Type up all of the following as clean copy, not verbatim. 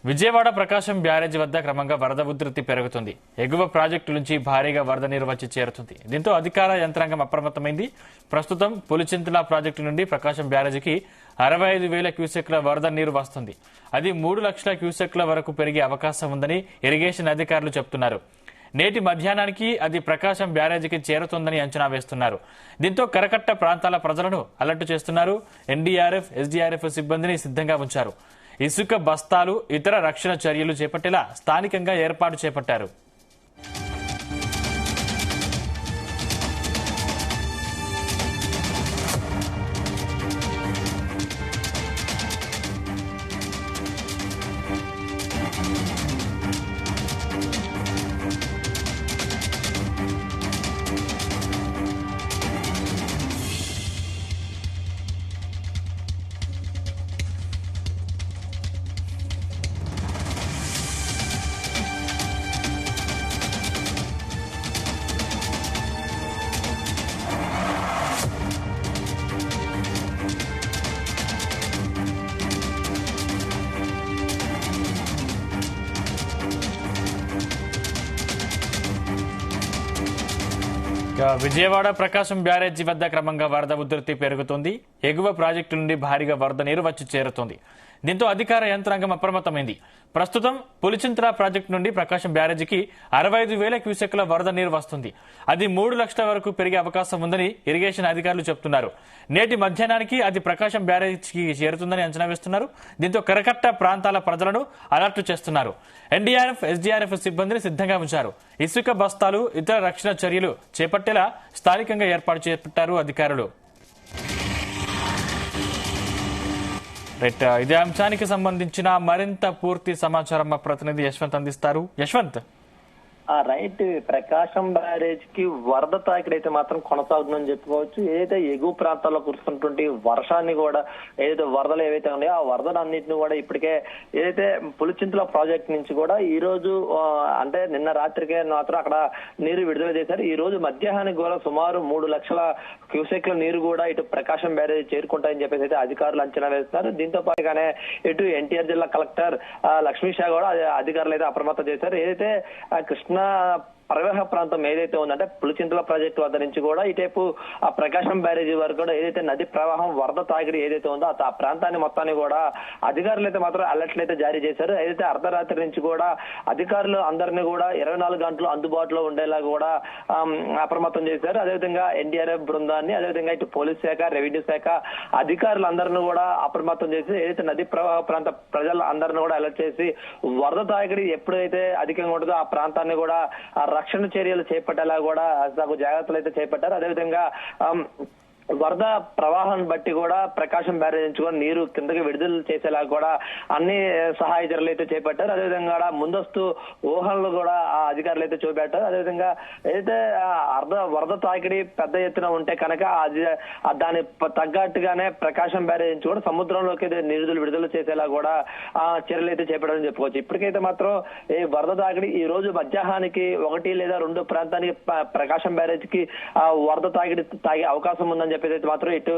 విజయవాడ ప్రకాశం బ్యారేజీ వద్ద క్రమంగా వరద ఉధృతి పెరుగుతుంది. ఎగువ ప్రాజెక్టు నుంచి భారీగా వరద నీరు వచ్చి చేరుతుంది. దీంతో అధికార యంత్రాంగం అప్రమత్తమైంది. ప్రస్తుతం పులిచింతల ప్రాజెక్టు నుండి ప్రకాశం బ్యారేజీకి 65,000 క్యూసెక్ల వరద నీరు వస్తుంది. అది 3 లక్షల క్యూసెక్ల వరకు పెరిగే అవకాశం ఉందని ఇరిగేషన్ అధికారులు చెబుతున్నారు. నేటి మధ్యాహ్నానికి అది ప్రకాశం బ్యారేజీకి చేరుతుందని అంచనా వేస్తున్నారు. దీంతో కరకట్ట ప్రాంతాల ప్రజలను అలర్ట్ చేస్తున్నారు. ఎన్డీఆర్ఎఫ్, ఎస్డీఆర్ఎఫ్ సిబ్బందిని సిద్ధంగా ఉంచారు. ఇసుక బస్తాలు, ఇతర రక్షణ చర్యలు చేపట్టేలా స్థానికంగా ఏర్పాటు చేపట్టారు. విజయవాడ ప్రకాశం బ్యారేజీ వద్ద క్రమంగా వరద ఉధృతి పెరుగుతుంది. ఎగువ ప్రాజెక్టు నుండి భారీగా వరద నీరు వచ్చి చేరుతుంది. దీంతో అధికార యంత్రాంగం అప్రమత్తమైంది. ప్రస్తుతం పులిచింతల ప్రాజెక్టు నుండి ప్రకాశం బ్యారేజీకి 65,000 క్యూసెక్ల వరద నీరు వస్తుంది. అది 3 లక్షల వరకు పెరిగే అవకాశం ఉందని ఇరిగేషన్ అధికారులు చెబుతున్నారు. నేటి మధ్యాహ్నానికి అది ప్రకాశం బ్యారేజీకి చేరుతుందని అంచనా వేస్తున్నారు. దీంతో కరకట్ట ప్రాంతాల ప్రజలను అలర్ట్ చేస్తున్నారు. ఎన్డీఆర్ఎఫ్, ఎస్డీఆర్ఎఫ్ సిబ్బందిని సిద్ధంగా ఉంచారు. ఇసుక బస్తాలు, ఇతర రక్షణ చర్యలు చేపట్టేలా స్థానికంగా ఏర్పాటు చేపట్టారు అధికారులు. ఇదే అంశానికి సంబంధించిన మరింత పూర్తి సమాచారం మా ప్రతినిధి యశ్వంత్ అందిస్తారు. యశ్వంత్, రైట్. ప్రకాశం బ్యారేజ్ కి వరద తాకిడి అయితే మాత్రం కొనసాగుతుందని చెప్పుకోవచ్చు. ఏదైతే ఎగువ ప్రాంతాల్లో కురుస్తున్నటువంటి వర్షాన్ని కూడా, ఏదైతే వరదలు ఏవైతే ఉన్నాయో ఆ వరదలన్నింటినీ కూడా ఇప్పటికే ఏదైతే పులిచింతల ప్రాజెక్ట్ నుంచి కూడా ఈ రోజు అంటే నిన్న రాత్రికే మాత్రం అక్కడ నీరు విడుదల చేశారు. ఈ రోజు మధ్యాహ్నానికి కూడా సుమారు 3 లక్షల క్యూసెక్ల నీరు కూడా ఇటు ప్రకాశం బ్యారేజ్ చేరుకుంటాయని చెప్పేసి అయితే అధికారులు అంచనా వేస్తున్నారు. దీంతో పాటుగానే ఇటు ఎన్టీఆర్ జిల్లా కలెక్టర్ లక్ష్మీ షా కూడా అధికారులు అయితే అప్రమత్తం చేశారు. ఏదైతే కృష్ణా ప్రవాహ ప్రాంతం ఏదైతే ఉందంటే పులిచింతల ప్రాజెక్టు వద్ద నుంచి కూడా ఇటేపు ఆ ప్రకాశం బ్యారేజీ వరకు కూడా ఏదైతే నది ప్రవాహం వరద తాకిడి ఏదైతే ఉందో ఆ ప్రాంతాన్ని మొత్తాన్ని కూడా అధికారులు అయితే మాత్రం అలర్ట్లు అయితే జారీ చేశారు. ఏదైతే అర్ధరాత్రి నుంచి కూడా అధికారులు అందరినీ కూడా 24 గంటలు అందుబాటులో ఉండేలా కూడా అప్రమత్తం చేశారు. అదేవిధంగా ఎన్డీఆర్ఎఫ్ బృందాన్ని, అదేవిధంగా ఇటు పోలీస్ శాఖ, రెవెన్యూ శాఖ అధికారులందరినీ కూడా అప్రమత్తం చేసి ఏదైతే నది ప్రవాహ ప్రాంత ప్రజలు అందరినీ కూడా అలర్ట్ చేసి వరద తాకిడి ఎప్పుడైతే అధికంగా ఉంటుందో ఆ ప్రాంతాన్ని కూడా రక్షణ చర్యలు చేపట్టేలా కూడా తగు జాగ్రత్తలు అయితే చేపట్టారు. అదేవిధంగా వరద ప్రవాహాన్ని బట్టి కూడా ప్రకాశం బ్యారేజ్ నుంచి కూడా నీరు కిందకి విడుదల చేసేలా కూడా అన్ని సహాయ చర్యలు అయితే చేపట్టారు. అదేవిధంగా ముందస్తు ఊహలను కూడా ఆ అధికారులు అయితే చూపెట్టారు. అదేవిధంగా ఏదైతే వరద తాకిడి పెద్ద ఎత్తున ఉంటే కనుక దాని తగ్గట్టుగానే ప్రకాశం బ్యారేజ్ నుంచి కూడా సముద్రంలోకి నీరు విడుదల చేసేలా కూడా చర్యలు అయితే చేపట్టారని చెప్పుకోవచ్చు. ఇప్పటికైతే మాత్రం ఈ వరద తాకిడి ఈ రోజు మధ్యాహ్నానికి 1 లేదా 2 ప్రాంతానికి ప్రకాశం బ్యారేజ్ కి వరద తాకిడి తాగే అవకాశం ఉందని చెప్పేసి మాత్రం ఇటు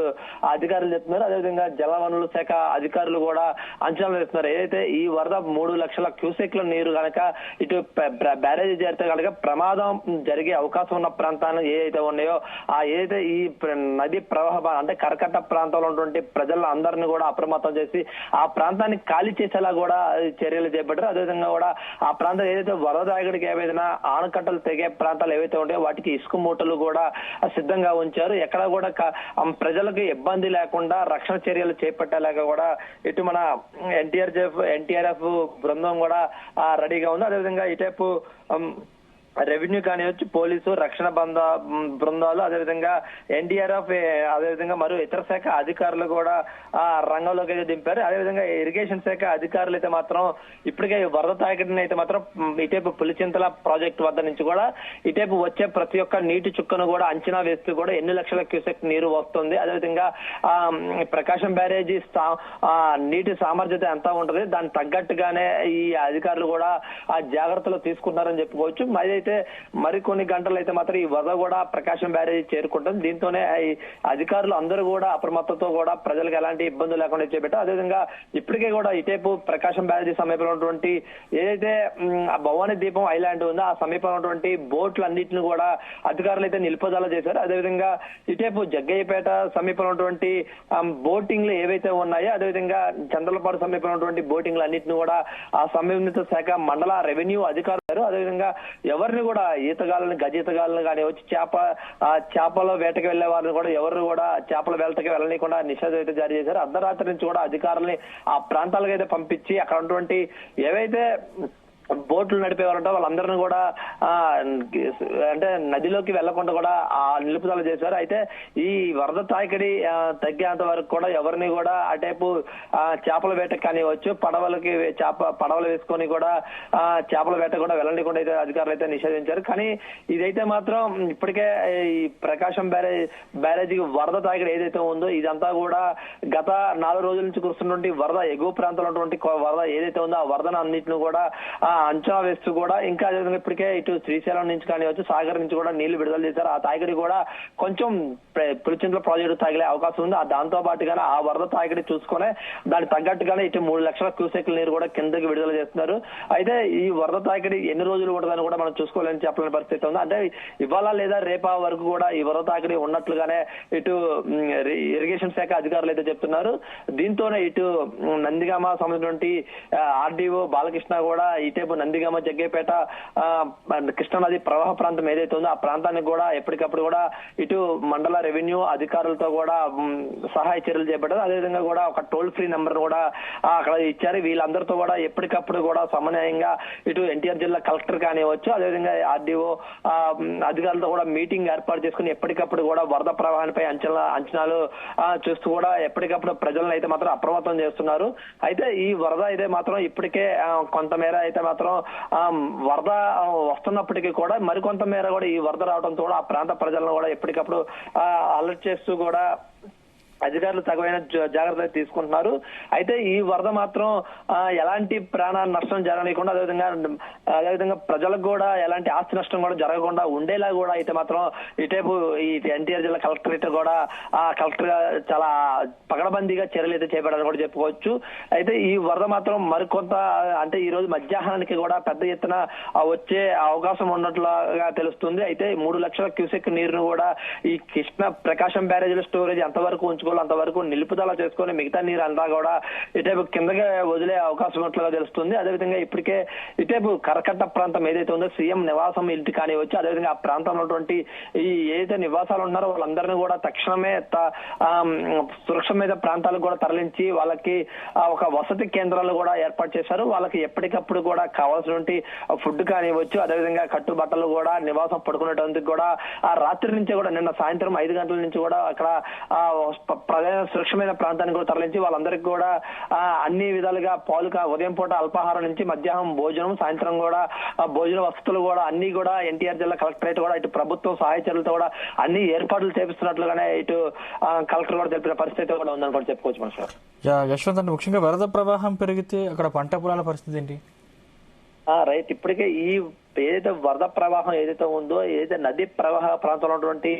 అధికారులు చెప్తున్నారు. అదేవిధంగా జలవనరుల శాఖ అధికారులు కూడా అంచనాలు వేస్తున్నారు. ఏదైతే ఈ వరద 3 లక్షల క్యూసెక్ల నీరు కనుక ఇటు బ్యారేజీ చేరితే కనుక ప్రమాదం జరిగే అవకాశం ఉన్న ప్రాంతాలు ఏదైతే ఉన్నాయో ఏదైతే ఈ నది ప్రవాహ అంటే కరకట్ట ప్రాంతంలో ఉన్నటువంటి ప్రజల అందరినీ కూడా అప్రమత్తం చేసి ఆ ప్రాంతాన్ని ఖాళీ చేసేలా కూడా చర్యలు చేపట్టారు. అదేవిధంగా కూడా ఆ ప్రాంతం ఏదైతే వరద తాకిడికి ఏవైనా ఆనకట్టలు తెగే ప్రాంతాలు ఏవైతే ఉంటాయో వాటికి ఇసుక మూటలు కూడా సిద్ధంగా ఉంచారు. ఎక్కడ కూడా ప్రజలకు ఇబ్బంది లేకుండా రక్షణ చర్యలు చేపట్టేలాగా కూడా ఇటు మన ఎన్టీఆర్ఎఫ్ బృందం కూడా రెడీగా ఉంది. అదేవిధంగా ఇటేపు రెవెన్యూ కానివచ్చు, పోలీసు, రక్షణ బృందాలు, అదేవిధంగా ఎన్డీఆర్ఎఫ్, అదేవిధంగా మరియు ఇతర శాఖ అధికారులు కూడా రంగంలోకి అయితే దింపారు. అదేవిధంగా ఇరిగేషన్ శాఖ అధికారులు అయితే మాత్రం ఇప్పటికే వరద తాకిడిని అయితే మాత్రం ఇటేపు పులిచింతల ప్రాజెక్టు వద్ద నుంచి కూడా ఇటేపు వచ్చే ప్రతి ఒక్క నీటి చుక్కను కూడా అంచనా వేస్తూ కూడా ఎన్ని లక్షల క్యూసెక్ నీరు వస్తుంది, అదేవిధంగా ప్రకాశం బ్యారేజీ నీటి సామర్థ్యత ఎంత ఉంటుంది దానికి తగ్గట్టుగానే ఈ అధికారులు కూడా ఆ జాగ్రత్తలు తీసుకుంటున్నారని చెప్పుకోవచ్చు. అయితే మరికొన్ని గంటలు అయితే మాత్రం ఈ వరద కూడా ప్రకాశం బ్యారేజ్ చేరుకుంటుంది. దీంతోనే ఈ అధికారులు అందరూ కూడా అప్రమత్తతో కూడా ప్రజలకు ఎలాంటి ఇబ్బందులు లేకుండా చేపట్టారు. అదేవిధంగా ఇప్పటికే కూడా ఇటేపు ప్రకాశం బ్యారేజ్ సమీపంలో ఉన్నటువంటి ఏదైతే భవానీ దీపం ఐలాండ్ ఉందో ఆ సమీపంలో ఉన్నటువంటి బోట్లు అన్నింటిని కూడా అధికారులు అయితే నిలుపుదల చేశారు. అదేవిధంగా ఇటేపు జగ్గయ్యపేట సమీపంలో ఉన్నటువంటి బోటింగ్లు ఏవైతే ఉన్నాయో అదేవిధంగా చంద్రలపాడు సమీపంలో ఉన్నటువంటి బోటింగ్లు అన్నింటిని కూడా ఆ సంబంధిత శాఖ మండల రెవెన్యూ అధికారులు అదేవిధంగా ఎవరిని కూడా ఈతగాళ్ళని గజీతగాళ్ళని కానీ వచ్చి చేపల వేటకి వెళ్లే వారిని కూడా ఎవరు కూడా చేపల వేటకి వెళ్ళనీయకుండా నిషేధం అయితే జారీ చేశారు. అర్ధరాత్రి నుంచి కూడా అధికారులని ఆ ప్రాంతాలకు అయితే పంపించి అక్కడ ఉన్నటువంటి ఏవైతే బోట్లు నడిపేవారంటే వాళ్ళందరినీ కూడా అంటే నదిలోకి వెళ్లకుండా కూడా నిలుపుదల చేశారు. అయితే ఈ వరద తాకిడి తగ్గేంత వరకు కూడా ఎవరిని కూడా అటేపు చేపల వేట కానివచ్చు పడవలు వేసుకొని కూడా చేపల వేట కూడా వెళ్ళకుండా అయితే అధికారులు అయితే నిషేధించారు. కానీ ఇదైతే మాత్రం ఇప్పటికే ఈ ప్రకాశం బ్యారేజీకి వరద తాకిడి ఏదైతే ఉందో ఇదంతా కూడా గత 4 రోజుల నుంచి కురుస్తున్నటువంటి వరద ఎగువ ప్రాంతంలో ఉన్నటువంటి వరద ఏదైతే ఉందో ఆ వరదను అన్నింటిని కూడా అంచనా వేస్తూ కూడా ఇంకా అదేవిధంగా ఇప్పటికే ఇటు శ్రీశైలం నుంచి కానివచ్చు సాగర్ నుంచి కూడా నీళ్లు విడుదల చేశారు. ఆ తాకిడి కూడా కొంచెం పులిచింతల ప్రాజెక్టు తాగిలే అవకాశం ఉంది. దాంతో పాటుగానే ఆ వరద తాకిడి చూసుకునే దానికి తగ్గట్టుగానే ఇటు 3 లక్షల క్యూసెక్ల నీరు కూడా కిందకి విడుదల చేస్తున్నారు. అయితే ఈ వరద తాకిడి ఎన్ని రోజులు ఉంటుందని కూడా మనం చూసుకోవాలని చెప్పలేని పరిస్థితి ఉంది. అంటే ఇవాళ లేదా రేపా వరకు కూడా ఈ వరద తాకిడి ఉన్నట్లుగానే ఇటు ఇరిగేషన్ శాఖ అధికారులు అయితే చెప్తున్నారు. దీంతోనే ఇటు నందిగామ సంబంధించినటువంటి ఆర్డీఓ బాలకృష్ణ కూడా ఇటేపు నందిగామ జగ్గేపేట కృష్ణానది ప్రవాహ ప్రాంతం ఏదైతే ఉందో ఆ ప్రాంతానికి కూడా ఎప్పటికప్పుడు కూడా ఇటు మండల రెవెన్యూ అధికారులతో కూడా సహాయ చర్యలు చేపట్టారు. అదేవిధంగా కూడా ఒక టోల్ ఫ్రీ నెంబర్ కూడా అక్కడ ఇచ్చారు. వీళ్ళందరితో కూడా ఎప్పటికప్పుడు కూడా సమన్వయంగా ఇటు ఎన్టీఆర్ జిల్లా కలెక్టర్ కానివచ్చు అదేవిధంగా ఆర్డీఓ అధికారులతో కూడా మీటింగ్ ఏర్పాటు చేసుకుని ఎప్పటికప్పుడు కూడా వరద ప్రవాహానిపై అంచనాలు చూస్తూ కూడా ఎప్పటికప్పుడు ప్రజలను అయితే మాత్రం అప్రమత్తం చేస్తున్నారు. అయితే ఈ వరద అయితే మాత్రం ఇప్పటికే కొంతమేర అయితే మాత్రం వరద వస్తున్నప్పటికీ కూడా మరికొంత మేర కూడా ఈ వరద రావడంతో కూడా ఆ ప్రాంత ప్రజలను కూడా ఎప్పటికప్పుడు అలర్ట్ చేస్తూ కూడా అధికారులు తగిన జాగ్రత్తలు తీసుకుంటున్నారు. అయితే ఈ వరద మాత్రం ఎలాంటి ప్రాణ నష్టం జరగకుండా అదేవిధంగా ప్రజలకు కూడా ఎలాంటి ఆస్తి నష్టం కూడా జరగకుండా ఉండేలా కూడా అయితే మాత్రం ఇటేపు ఈ ఎన్టీఆర్ జిల్లా కలెక్టరేట్ కూడా కలెక్టర్ చాలా పగడబందీగా చర్యలు అయితే చేపట్టాలని కూడా చెప్పుకోవచ్చు. అయితే ఈ వరద మాత్రం మరికొంత అంటే ఈ రోజు మధ్యాహ్నానికి కూడా పెద్ద ఎత్తున వచ్చే అవకాశం ఉన్నట్లుగా తెలుస్తుంది. అయితే 3 లక్షల క్యూసెక్ నీరును కూడా ఈ ప్రకాశం బ్యారేజ్ లో స్టోరేజ్ ఎంతవరకు ఉంచుకోవాలి అంతవరకు నిలుపుదల చేసుకుని మిగతా నీరు అంతా కూడా ఇటేపు కిందగా వదిలే అవకాశం ఉన్నట్లుగా తెలుస్తుంది. అదేవిధంగా ఇప్పటికే ఇటేపు కరకట్ట ప్రాంతం ఏదైతే ఉందో సీఎం నివాసం ఇంటి కానివచ్చు అదేవిధంగా ఆ ప్రాంతంలో ఉన్నటువంటి ఈ ఏదైతే నివాసాలు ఉన్నారో వాళ్ళందరినీ కూడా తక్షణమే సురక్షిత ప్రాంతాలకు కూడా తరలించి వాళ్ళకి ఒక వసతి కేంద్రాలు కూడా ఏర్పాటు చేశారు. వాళ్ళకి ఎప్పటికప్పుడు కూడా కావాల్సినటువంటి ఫుడ్ కానివచ్చు అదేవిధంగా కట్టుబట్టలు కూడా నివాసం పడుకునేటందుకు కూడా ఆ రాత్రి నుంచి కూడా నిన్న సాయంత్రం 5 గంటల నుంచి కూడా అక్కడ సురక్షితమైన ప్రాంతానికి కూడా తరలించి వాళ్ళందరికీ కూడా అన్ని విధాలుగా ఉదయం పూట అల్పాహారం నుంచి మధ్యాహ్నం భోజనం సాయంత్రం కూడా భోజన వసతులు కూడా అన్ని కూడా ఎన్టీఆర్ జిల్లా కలెక్టరేట్ కూడా ఇటు ప్రభుత్వం సహాయ చర్యలతో కూడా అన్ని ఏర్పాట్లు చేపిస్తున్నట్లుగానే ఇటు కలెక్టర్ కూడా తెలిపిన పరిస్థితి కూడా ఉందని కూడా చెప్పుకోవచ్చు. మన సార్ యశ్వంత్ అంటే ముఖ్యంగా వరద ప్రవాహం పెరిగితే అక్కడ పంట పొలాల పరిస్థితి ఏంటి? రైట్ ఇప్పటికే ఈ ఏదైతే వరద ప్రవాహం ఏదైతే ఉందో ఏదైతే నది ప్రవాహ ప్రాంతంలో ఉన్నటువంటి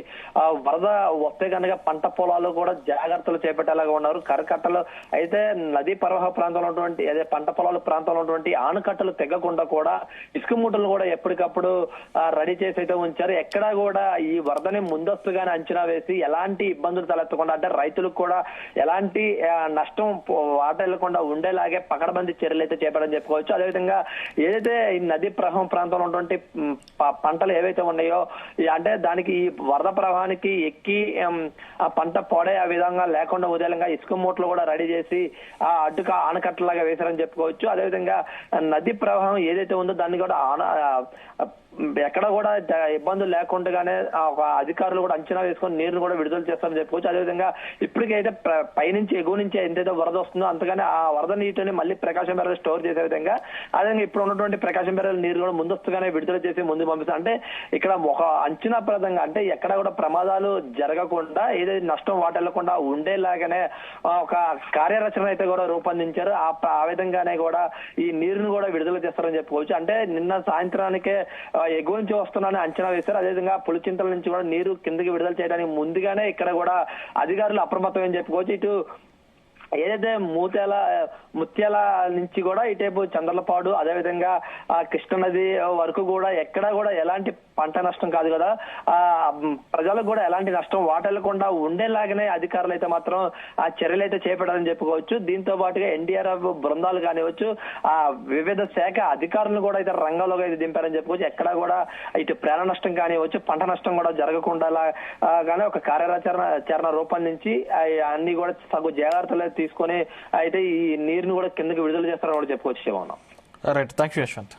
వరద వస్తే కనుక పంట పొలాలు కూడా జాగ్రత్తలు చేపట్టేలాగా ఉన్నారు. కరకట్టలు అయితే నది ప్రవాహ ప్రాంతంలో ఉన్నటువంటి అదే పంట పొలాల ప్రాంతంలో ఉన్నటువంటి ఆనకట్టలు తెగకుండా కూడా ఇసుక మూటలు కూడా ఎప్పటికప్పుడు రెడీ చేసి అయితే ఉంచారు. ఎక్కడా కూడా ఈ వరదని ముందస్తుగానే అంచనా వేసి ఎలాంటి ఇబ్బందులు తలెత్తకుండా అంటే రైతులకు కూడా ఎలాంటి నష్టం వాటిల్లకుండా ఉండేలాగే పకడ్బందీ చర్యలు అయితే చేపట్టని చెప్పుకోవచ్చు. అదేవిధంగా ఏదైతే ఈ నది ప్రవాహం ప్రాంతంలో ఉన్నటువంటి పంటలు ఏవైతే ఉన్నాయో అంటే దానికి ఈ వరద ప్రవాహానికి ఎక్కి ఆ పంట పొడే ఆ విధంగా లేకుండా ఉదయంగా ఇసుక మూటలు కూడా రెడీ చేసి ఆ అడ్డుక ఆనకట్టలాగా వేశారని చెప్పుకోవచ్చు. అదేవిధంగా నది ప్రవాహం ఏదైతే ఉందో దాన్ని కూడా ఎక్కడ కూడా ఇబ్బందులు లేకుండానే ఒక అధికారులు కూడా అంచనా వేసుకొని నీరును కూడా విడుదల చేస్తారని చెప్పుకోవచ్చు. అదేవిధంగా ఇప్పటికైతే పైనుంచి ఎగువ నుంచి ఎంతైతే వరద వస్తుందో అంతగానే ఆ వరద నీటిని మళ్ళీ ప్రకాశం బ్యారేజ్ స్టోర్ చేసే విధంగా అదేవిధంగా ఇప్పుడు ఉన్నటువంటి ప్రకాశం బ్యారేజ్ నీరు కూడా ముందస్తుగా ముందుగానే విడుదల చేసి ముందు పంపిస్తారు. అంటే ఇక్కడ ఒక అంచనాప్రదంగా అంటే ఎక్కడ కూడా ప్రమాదాలు జరగకుండా ఏదైతే నష్టం వాటిల్లకుండా ఉండేలాగానే ఒక కార్యరచన అయితే కూడా రూపొందించారు. ఆ విధంగానే కూడా ఈ నీరును కూడా విడుదల చేస్తారని చెప్పుకోవచ్చు. అంటే నిన్న సాయంత్రానికే ఎగువ నుంచి వస్తున్నానని అంచనా వేశారు. అదేవిధంగా పులిచింతల నుంచి కూడా నీరు కిందకి విడుదల చేయడానికి ముందుగానే ఇక్కడ కూడా అధికారులు అప్రమత్తమని చెప్పుకోవచ్చు. ఇటు ఏదైతే ముత్యాల నుంచి కూడా ఇటేపు చంద్రలపాడు అదేవిధంగా కృష్ణానది వరకు కూడా ఎక్కడా కూడా ఎలాంటి పంట నష్టం కాదు కదా, ప్రజలకు కూడా ఎలాంటి నష్టం వాటిల్లకుండా ఉండేలాగానే అధికారులు అయితే మాత్రం ఆ చర్యలు అయితే చేపట్టాలని చెప్పుకోవచ్చు. దీంతో పాటుగా ఎన్డీఆర్ఎఫ్ బృందాలు కానివచ్చు, ఆ వివిధ శాఖ అధికారులను కూడా అయితే రంగంలోకి అయితే దింపారని చెప్పుకోవచ్చు. ఎక్కడా కూడా ఇటు ప్రాణ నష్టం కానివచ్చు, పంట నష్టం కూడా జరగకుండా గానే ఒక కార్యాచరణ రూపొందించి అన్ని కూడా తగు జాగ్రత్తలు తీసుకొని అయితే ఈ నీరుని కూడా కిందకి విడుదల చేస్తారని కూడా చెప్పుకోవచ్చు. Right, thank you Yashwant.